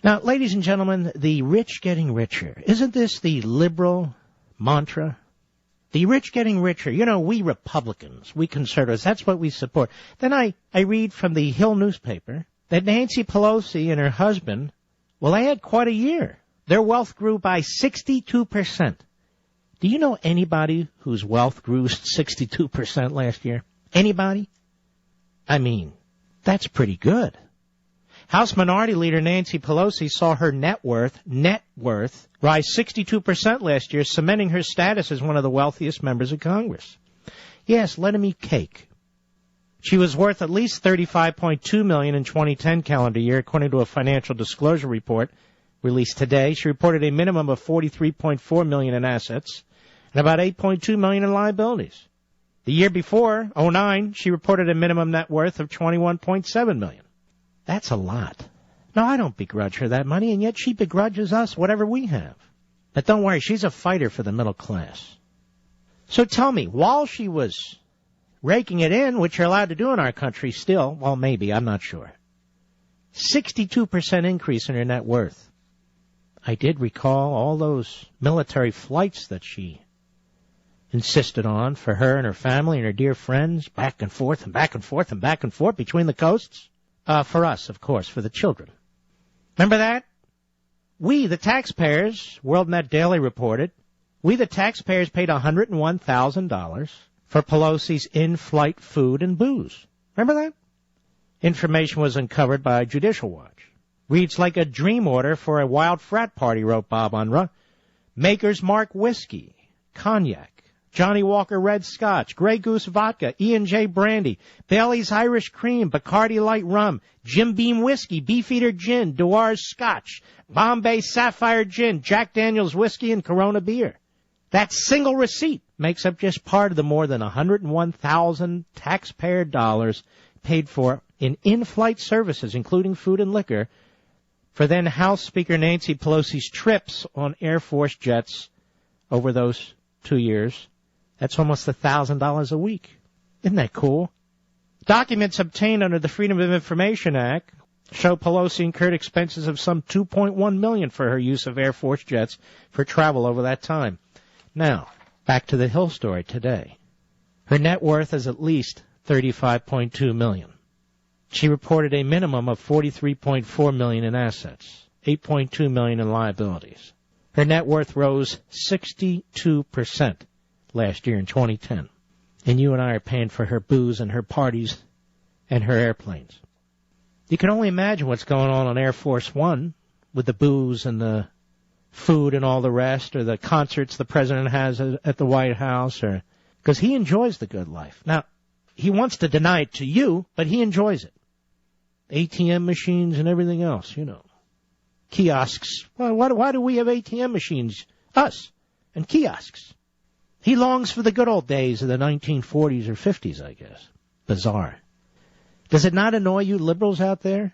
Now, ladies and gentlemen, the rich getting richer. Isn't this the liberal mantra? The rich getting richer. You know, we Republicans, we conservatives, that's what we support. Then I read from the Hill newspaper that Nancy Pelosi and her husband, well, they had quite a year. Their wealth grew by 62%. Do you know anybody whose wealth grew 62% last year? Anybody? I mean, that's pretty good. House Minority Leader Nancy Pelosi saw her net worth rise 62% last year, cementing her status as one of the wealthiest members of Congress. Yes, let him eat cake. She was worth at least $35.2 million in 2010 calendar year, according to a financial disclosure report released today. She reported a minimum of $43.4 million in assets and about $8.2 million in liabilities. The year before, 2009, she reported a minimum net worth of $21.7 million. That's a lot. No, I don't begrudge her that money, and yet she begrudges us whatever we have. But don't worry, she's a fighter for the middle class. So tell me, while she was raking it in, which you're allowed to do in our country still, well, maybe, I'm not sure, 62% increase in her net worth. I did recall all those military flights that she insisted on for her and her family and her dear friends, back and forth and back and forth and back and forth between the coasts. For us, of course, for the children. Remember that? We, the taxpayers, WorldNet Daily reported, we, the taxpayers, paid $101,000 for Pelosi's in-flight food and booze. Remember that? Information was uncovered by Judicial Watch. Reads like a dream order for a wild frat party, wrote Bob Unruh. Maker's Mark Whiskey, Cognac, Johnny Walker Red Scotch, Grey Goose Vodka, E&J Brandy, Bailey's Irish Cream, Bacardi Light Rum, Jim Beam Whiskey, Beefeater Gin, Dewar's Scotch, Bombay Sapphire Gin, Jack Daniel's Whiskey, and Corona Beer. That single receipt makes up just part of the more than 101,000 taxpayer dollars paid for in in-flight services, including food and liquor, for then House Speaker Nancy Pelosi's trips on Air Force jets over those 2 years. That's almost $1,000 a week. Isn't that cool? Documents obtained under the Freedom of Information Act show Pelosi incurred expenses of some $2.1 million for her use of Air Force jets for travel over that time. Now, back to the Hill story today. Her net worth is at least $35.2 million. She reported a minimum of $43.4 million in assets, $8.2 million in liabilities. Her net worth rose 62% last year in 2010. And you and I are paying for her booze and her parties and her airplanes. You can only imagine what's going on Air Force One with the booze and the food and all the rest, or the concerts the president has at the White House, or because he enjoys the good life. Now, he wants to deny it to you, but he enjoys it. ATM machines and everything else, you know. Kiosks. Well, why do we have ATM machines? Us. And kiosks. He longs for the good old days of the 1940s or 50s, I guess. Bizarre. Does it not annoy you liberals out there?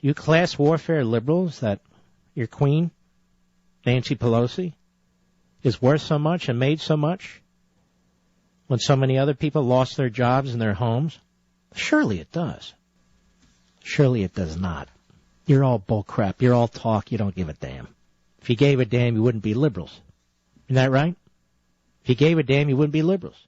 You class warfare liberals that your queen, Nancy Pelosi, is worth so much and made so much when so many other people lost their jobs and their homes? Surely it does. Surely it does not. You're all bullcrap. You're all talk. You don't give a damn. If you gave a damn, you wouldn't be liberals. Isn't that right? If you gave a damn, you wouldn't be liberals.